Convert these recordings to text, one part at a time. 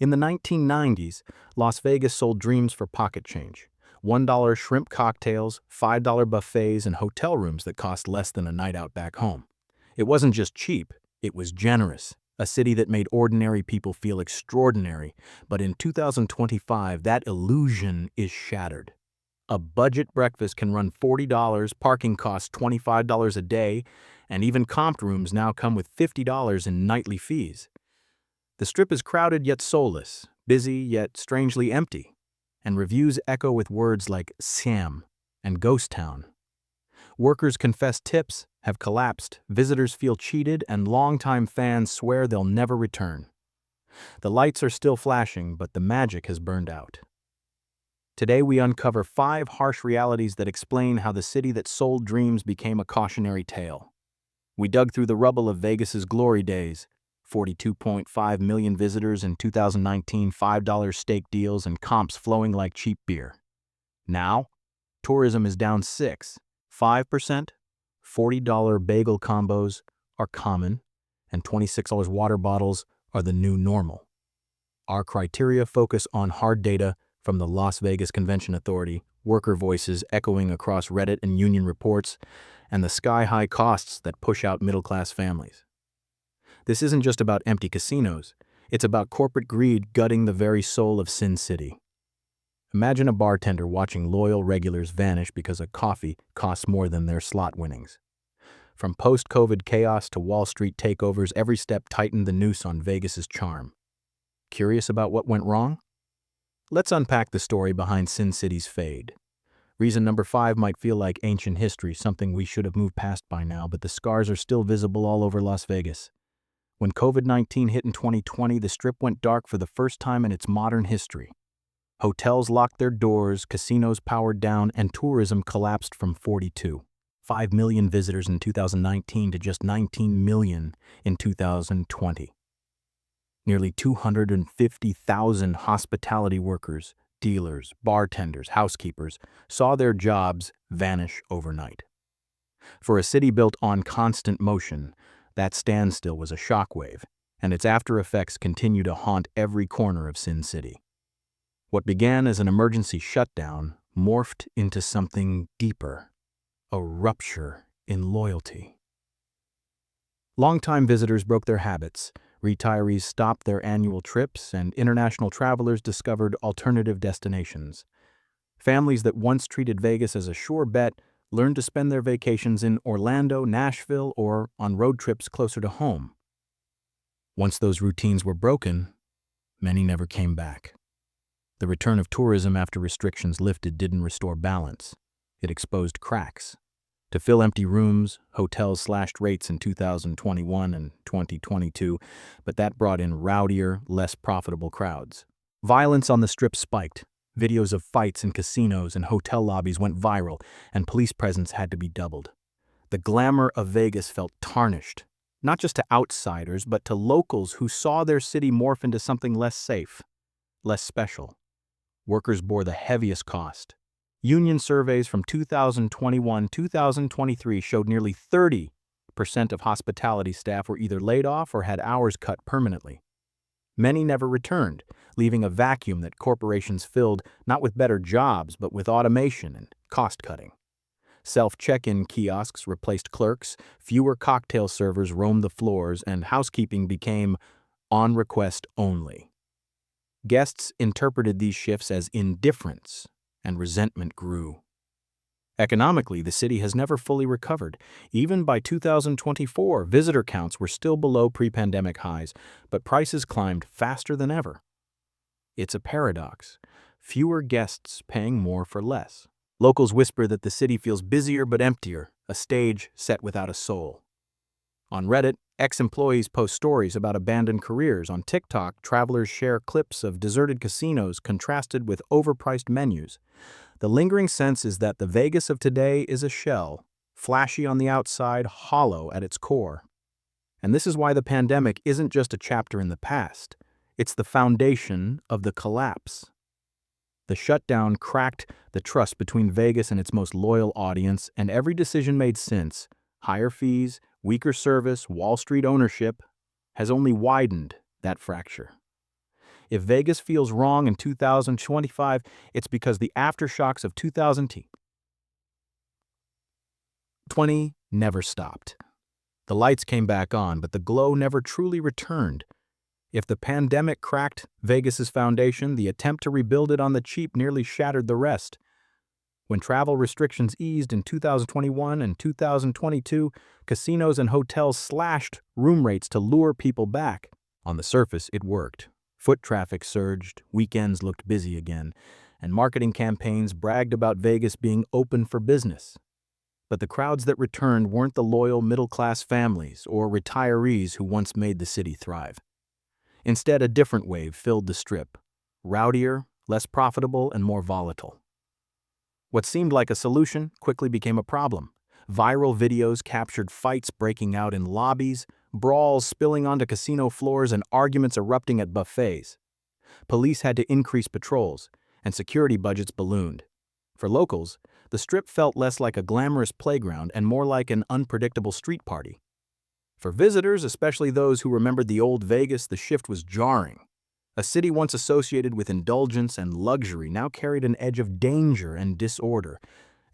In the 1990s, Las Vegas sold dreams for pocket change. $1 shrimp cocktails, $5 buffets, and hotel rooms that cost less than a night out back home. It wasn't just cheap, it was generous. A city that made ordinary people feel extraordinary. But in 2025, that illusion is shattered. A budget breakfast can run $40, parking costs $25 a day, and even comped rooms now come with $50 in nightly fees. The Strip is crowded yet soulless, busy yet strangely empty, and reviews echo with words like scam and ghost town. Workers confess tips have collapsed, visitors feel cheated, and longtime fans swear they'll never return. The lights are still flashing, but the magic has burned out. Today we uncover 5 harsh realities that explain how the city that sold dreams became a cautionary tale. We dug through the rubble of Vegas's glory days, 42.5 million visitors in 2019, $5 steak deals, and comps flowing like cheap beer. Now, tourism is down 5%, $40 bagel combos are common, and $26 water bottles are the new normal. Our criteria focus on hard data from the Las Vegas Convention Authority, worker voices echoing across Reddit and union reports, and the sky-high costs that push out middle-class families. This isn't just about empty casinos, it's about corporate greed gutting the very soul of Sin City. Imagine a bartender watching loyal regulars vanish because a coffee costs more than their slot winnings. From post-COVID chaos to Wall Street takeovers, every step tightened the noose on Vegas's charm. Curious about what went wrong? Let's unpack the story behind Sin City's fade. Reason number 5 might feel like ancient history, something we should have moved past by now, but the scars are still visible all over Las Vegas. When COVID-19 hit in 2020, the Strip went dark for the first time in its modern history. Hotels locked their doors, casinos powered down, and tourism collapsed from 42.5 million visitors in 2019 to just 19 million in 2020. Nearly 250,000 hospitality workers, dealers, bartenders, housekeepers saw their jobs vanish overnight. For a city built on constant motion, that standstill was a shockwave, and its after effects continue to haunt every corner of Sin City. What began as an emergency shutdown morphed into something deeper, a rupture in loyalty. Longtime visitors broke their habits, retirees stopped their annual trips, and international travelers discovered alternative destinations. Families that once treated Vegas as a sure bet learned to spend their vacations in Orlando, Nashville, or on road trips closer to home. Once those routines were broken, many never came back. The return of tourism after restrictions lifted didn't restore balance. It exposed cracks. To fill empty rooms, hotels slashed rates in 2021 and 2022, but that brought in rowdier, less profitable crowds. Violence on the Strip spiked. Videos of fights in casinos and hotel lobbies went viral, and police presence had to be doubled. The glamour of Vegas felt tarnished, not just to outsiders, but to locals who saw their city morph into something less safe, less special. Workers bore the heaviest cost. Union surveys from 2021-2023 showed nearly 30% of hospitality staff were either laid off or had hours cut permanently. Many never returned, leaving a vacuum that corporations filled not with better jobs, but with automation and cost-cutting. Self-check-in kiosks replaced clerks, fewer cocktail servers roamed the floors, and housekeeping became on request only. Guests interpreted these shifts as indifference, and resentment grew. Economically, the city has never fully recovered. Even by 2024, visitor counts were still below pre-pandemic highs, but prices climbed faster than ever. It's a paradox. Fewer guests paying more for less. Locals whisper that the city feels busier but emptier, a stage set without a soul. On Reddit, ex-employees post stories about abandoned careers. On TikTok, travelers share clips of deserted casinos contrasted with overpriced menus. The lingering sense is that the Vegas of today is a shell, flashy on the outside, hollow at its core. And this is why the pandemic isn't just a chapter in the past. It's the foundation of the collapse. The shutdown cracked the trust between Vegas and its most loyal audience, and every decision made since, higher fees, weaker service, Wall Street ownership, has only widened that fracture. If Vegas feels wrong in 2025, it's because the aftershocks of 2020 never stopped. The lights came back on, but the glow never truly returned. If the pandemic cracked Vegas's foundation, the attempt to rebuild it on the cheap nearly shattered the rest. When travel restrictions eased in 2021 and 2022, casinos and hotels slashed room rates to lure people back. On the surface, it worked. Foot traffic surged, weekends looked busy again, and marketing campaigns bragged about Vegas being open for business. But the crowds that returned weren't the loyal middle-class families or retirees who once made the city thrive. Instead, a different wave filled the Strip, rowdier, less profitable, and more volatile. What seemed like a solution quickly became a problem. Viral videos captured fights breaking out in lobbies, brawls spilling onto casino floors, and arguments erupting at buffets. Police had to increase patrols, and security budgets ballooned. For locals, the Strip felt less like a glamorous playground and more like an unpredictable street party. For visitors, especially those who remembered the old Vegas, the shift was jarring. A city once associated with indulgence and luxury now carried an edge of danger and disorder.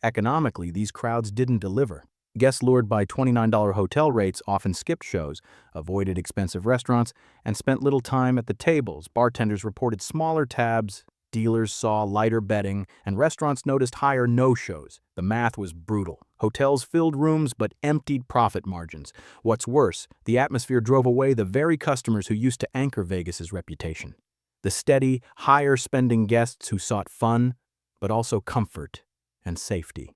Economically, these crowds didn't deliver. Guests lured by $29 hotel rates often skipped shows, avoided expensive restaurants, and spent little time at the tables. Bartenders reported smaller tabs, dealers saw lighter betting, and restaurants noticed higher no-shows. The math was brutal. Hotels filled rooms but emptied profit margins. What's worse, the atmosphere drove away the very customers who used to anchor Vegas's reputation. The steady, higher-spending guests who sought fun, but also comfort and safety.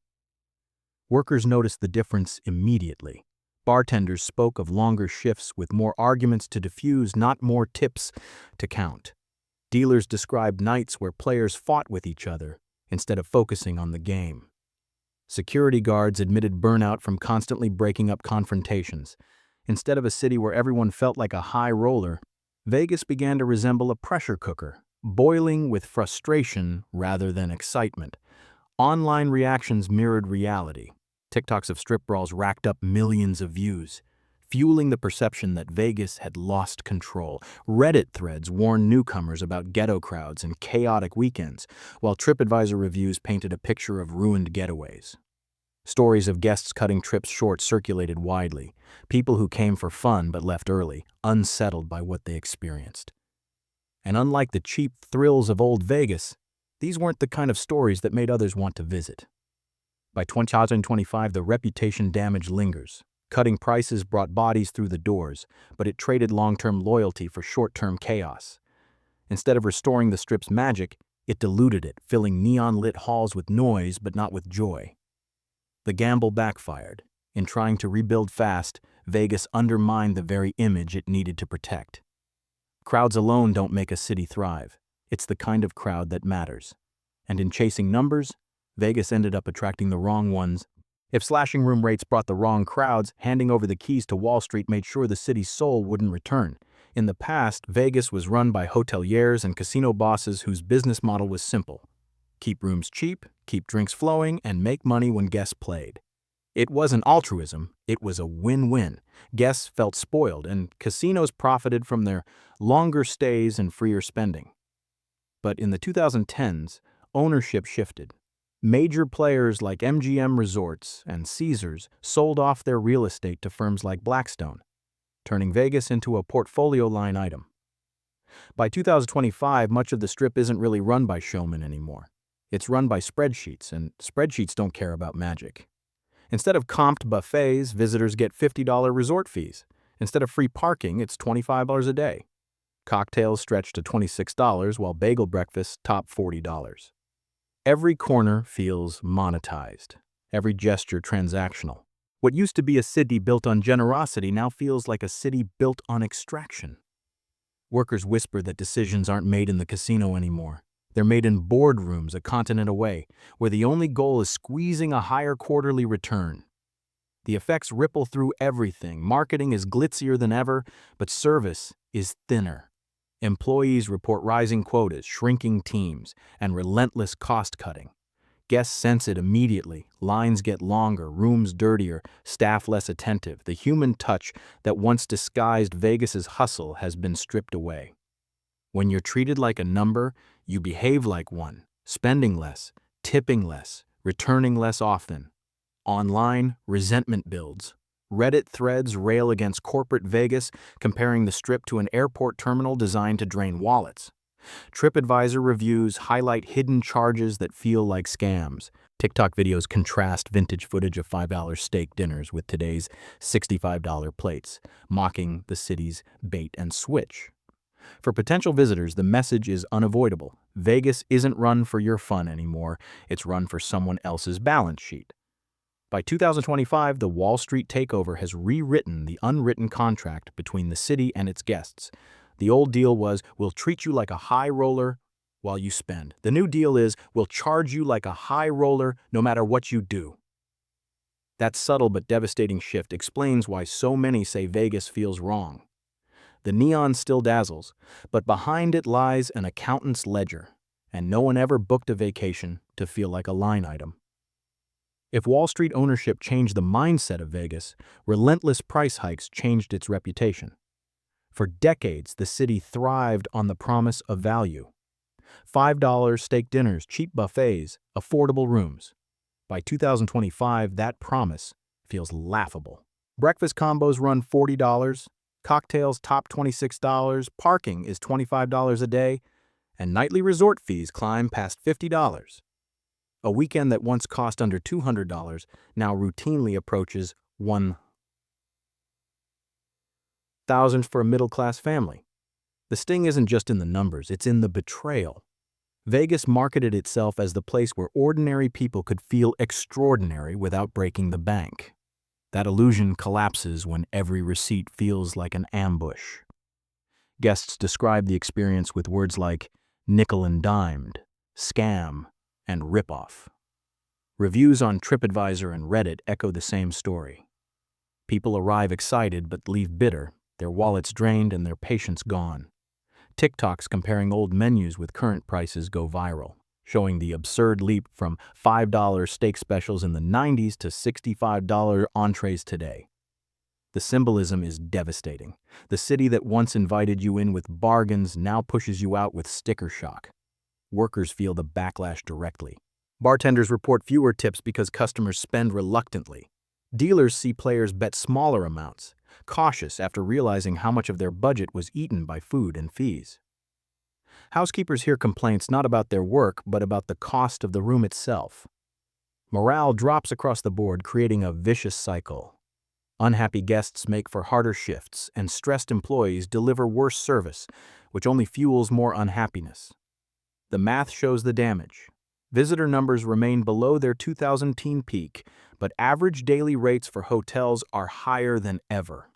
Workers noticed the difference immediately. Bartenders spoke of longer shifts with more arguments to diffuse, not more tips to count. Dealers described nights where players fought with each other instead of focusing on the game. Security guards admitted burnout from constantly breaking up confrontations. Instead of a city where everyone felt like a high roller, Vegas began to resemble a pressure cooker, boiling with frustration rather than excitement. Online reactions mirrored reality. TikToks of strip brawls racked up millions of views, fueling the perception that Vegas had lost control. Reddit threads warned newcomers about ghetto crowds and chaotic weekends, while TripAdvisor reviews painted a picture of ruined getaways. Stories of guests cutting trips short circulated widely, people who came for fun but left early, unsettled by what they experienced. And unlike the cheap thrills of old Vegas, these weren't the kind of stories that made others want to visit. By 2025, the reputation damage lingers. Cutting prices brought bodies through the doors, but it traded long-term loyalty for short-term chaos. Instead of restoring the Strip's magic, it diluted it, filling neon-lit halls with noise but not with joy. The gamble backfired. In trying to rebuild fast, Vegas undermined the very image it needed to protect. Crowds alone don't make a city thrive. It's the kind of crowd that matters. And in chasing numbers, Vegas ended up attracting the wrong ones. If slashing room rates brought the wrong crowds, handing over the keys to Wall Street made sure the city's soul wouldn't return. In the past, Vegas was run by hoteliers and casino bosses whose business model was simple. Keep rooms cheap, keep drinks flowing, and make money when guests played. It wasn't altruism, it was a win-win. Guests felt spoiled, and casinos profited from their longer stays and freer spending. But in the 2010s, ownership shifted. Major players like MGM Resorts and Caesars sold off their real estate to firms like Blackstone, turning Vegas into a portfolio line item. By 2025, much of the Strip isn't really run by showmen anymore. It's run by spreadsheets, and spreadsheets don't care about magic. Instead of comped buffets, visitors get $50 resort fees. Instead of free parking, it's $25 a day. Cocktails stretch to $26, while bagel breakfasts top $40. Every corner feels monetized, every gesture transactional. What used to be a city built on generosity now feels like a city built on extraction. Workers whisper that decisions aren't made in the casino anymore. They're made in boardrooms a continent away, where the only goal is squeezing a higher quarterly return. The effects ripple through everything. Marketing is glitzier than ever, but service is thinner. Employees report rising quotas, shrinking teams, and relentless cost-cutting. Guests sense it immediately. Lines get longer, rooms dirtier, staff less attentive. The human touch that once disguised Vegas's hustle has been stripped away. When you're treated like a number, you behave like one, spending less, tipping less, returning less often. Online, resentment builds. Reddit threads rail against corporate Vegas, comparing the Strip to an airport terminal designed to drain wallets. TripAdvisor reviews highlight hidden charges that feel like scams. TikTok videos contrast vintage footage of $5 steak dinners with today's $65 plates, mocking the city's bait and switch. For potential visitors, the message is unavoidable. Vegas isn't run for your fun anymore, it's run for someone else's balance sheet. By 2025, the Wall Street takeover has rewritten the unwritten contract between the city and its guests. The old deal was, we'll treat you like a high roller while you spend. The new deal is, we'll charge you like a high roller no matter what you do. That subtle but devastating shift explains why so many say Vegas feels wrong. The neon still dazzles, but behind it lies an accountant's ledger, and no one ever booked a vacation to feel like a line item. If Wall Street ownership changed the mindset of Vegas, relentless price hikes changed its reputation. For decades, the city thrived on the promise of value. $5 steak dinners, cheap buffets, affordable rooms. By 2025, that promise feels laughable. Breakfast combos run $40, cocktails top $26, parking is $25 a day, and nightly resort fees climb past $50. A weekend that once cost under $200 now routinely approaches $1,000 for a middle-class family. The sting isn't just in the numbers, it's in the betrayal. Vegas marketed itself as the place where ordinary people could feel extraordinary without breaking the bank. That illusion collapses when every receipt feels like an ambush. Guests describe the experience with words like nickel and dimed, scam, and ripoff. Reviews on TripAdvisor and Reddit echo the same story. People arrive excited but leave bitter, their wallets drained and their patience gone. TikToks comparing old menus with current prices go viral, showing the absurd leap from $5 steak specials in the 90s to $65 entrees today. The symbolism is devastating. The city that once invited you in with bargains now pushes you out with sticker shock. Workers feel the backlash directly. Bartenders report fewer tips because customers spend reluctantly. Dealers see players bet smaller amounts, cautious after realizing how much of their budget was eaten by food and fees. Housekeepers hear complaints not about their work, but about the cost of the room itself. Morale drops across the board, creating a vicious cycle. Unhappy guests make for harder shifts, and stressed employees deliver worse service, which only fuels more unhappiness. The math shows the damage. Visitor numbers remain below their 2010 peak, but average daily rates for hotels are higher than ever.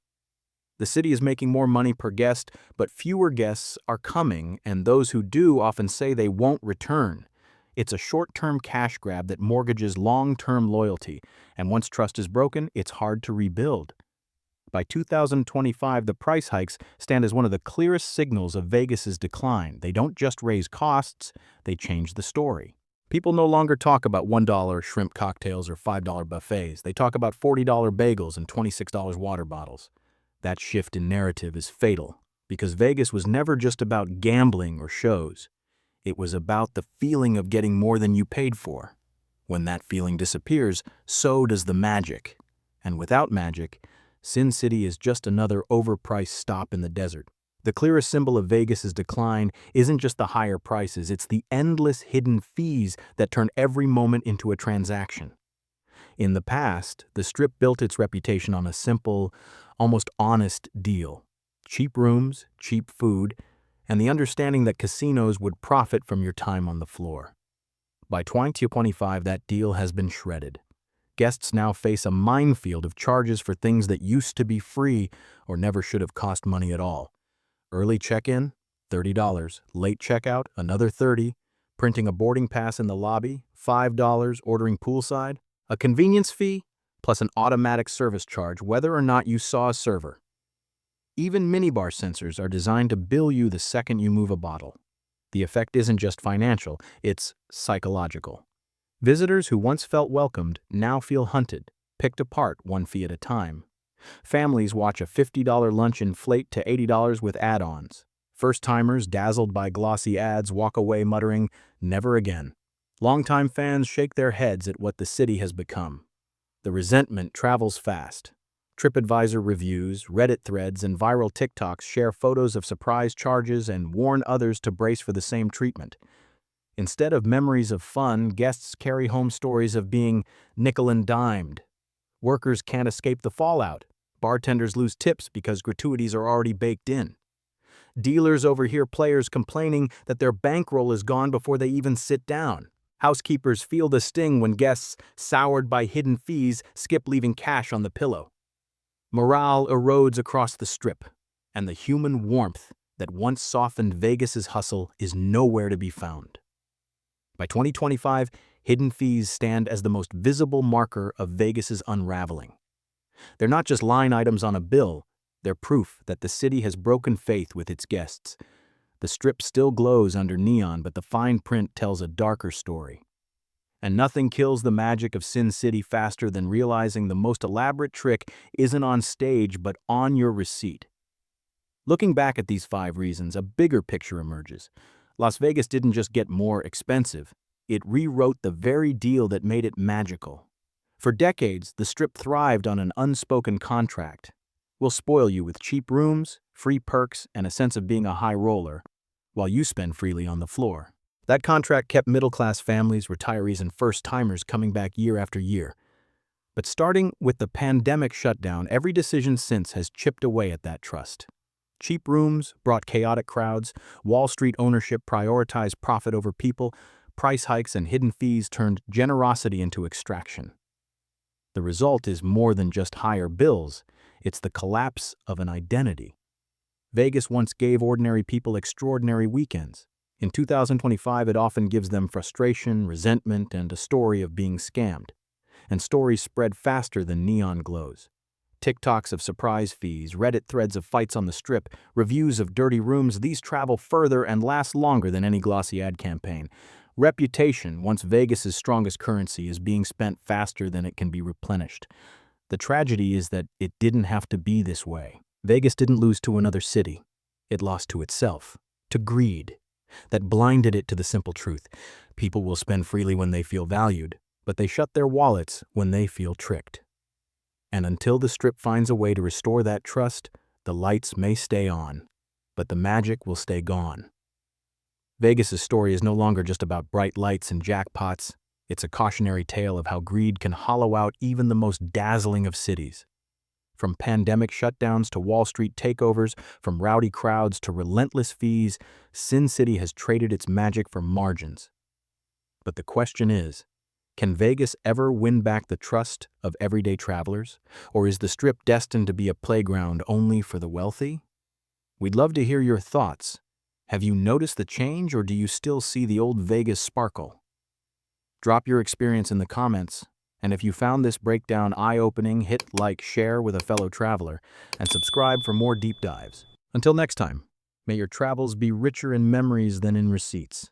The city is making more money per guest, but fewer guests are coming, and those who do often say they won't return. It's a short-term cash grab that mortgages long-term loyalty, and once trust is broken, it's hard to rebuild. By 2025, the price hikes stand as one of the clearest signals of Vegas's decline. They don't just raise costs, they change the story. People no longer talk about $1 shrimp cocktails or $5 buffets. They talk about $40 bagels and $26 water bottles. That shift in narrative is fatal, because Vegas was never just about gambling or shows. It was about the feeling of getting more than you paid for. When that feeling disappears, so does the magic. And without magic, Sin City is just another overpriced stop in the desert. The clearest symbol of Vegas's decline isn't just the higher prices, it's the endless hidden fees that turn every moment into a transaction. In the past, the Strip built its reputation on a simple, almost honest deal. Cheap rooms, cheap food, and the understanding that casinos would profit from your time on the floor. By 2025, that deal has been shredded. Guests now face a minefield of charges for things that used to be free or never should have cost money at all. Early check-in, $30. Late checkout, another $30. Printing a boarding pass in the lobby, $5. Ordering poolside, a convenience fee, plus an automatic service charge whether or not you saw a server. Even minibar sensors are designed to bill you the second you move a bottle. The effect isn't just financial, it's psychological. Visitors who once felt welcomed now feel hunted, picked apart one fee at a time. Families watch a $50 lunch inflate to $80 with add-ons. First-timers, dazzled by glossy ads, walk away muttering, "Never again." Longtime fans shake their heads at what the city has become. The resentment travels fast. TripAdvisor reviews, Reddit threads, and viral TikToks share photos of surprise charges and warn others to brace for the same treatment. Instead of memories of fun, guests carry home stories of being nickel-and-dimed. Workers can't escape the fallout. Bartenders lose tips because gratuities are already baked in. Dealers overhear players complaining that their bankroll is gone before they even sit down. Housekeepers feel the sting when guests, soured by hidden fees, skip leaving cash on the pillow. Morale erodes across the Strip, and the human warmth that once softened Vegas's hustle is nowhere to be found. By 2025, hidden fees stand as the most visible marker of Vegas's unraveling. They're not just line items on a bill, they're proof that the city has broken faith with its guests. The Strip still glows under neon, but the fine print tells a darker story. And nothing kills the magic of Sin City faster than realizing the most elaborate trick isn't on stage but on your receipt. Looking back at these 5 reasons, a bigger picture emerges. Las Vegas didn't just get more expensive, it rewrote the very deal that made it magical. For decades, the Strip thrived on an unspoken contract. We'll spoil you with cheap rooms, free perks, and a sense of being a high roller, while you spend freely on the floor. That contract kept middle-class families, retirees, and first-timers coming back year after year. But starting with the pandemic shutdown, every decision since has chipped away at that trust. Cheap rooms brought chaotic crowds, Wall Street ownership prioritized profit over people, price hikes and hidden fees turned generosity into extraction. The result is more than just higher bills, it's the collapse of an identity. Vegas once gave ordinary people extraordinary weekends. In 2025, it often gives them frustration, resentment, and a story of being scammed. And stories spread faster than neon glows. TikToks of surprise fees, Reddit threads of fights on the Strip, reviews of dirty rooms, these travel further and last longer than any glossy ad campaign. Reputation, once Vegas's strongest currency, is being spent faster than it can be replenished. The tragedy is that it didn't have to be this way. Vegas didn't lose to another city. It lost to itself, to greed. That blinded it to the simple truth. People will spend freely when they feel valued, but they shut their wallets when they feel tricked. And until the Strip finds a way to restore that trust, the lights may stay on, but the magic will stay gone. Vegas's story is no longer just about bright lights and jackpots. It's a cautionary tale of how greed can hollow out even the most dazzling of cities. From pandemic shutdowns to Wall Street takeovers, from rowdy crowds to relentless fees, Sin City has traded its magic for margins. But the question is, can Vegas ever win back the trust of everyday travelers? Or is the Strip destined to be a playground only for the wealthy? We'd love to hear your thoughts. Have you noticed the change, or do you still see the old Vegas sparkle? Drop your experience in the comments. And if you found this breakdown eye-opening, hit like, share with a fellow traveler, and subscribe for more deep dives. Until next time, may your travels be richer in memories than in receipts.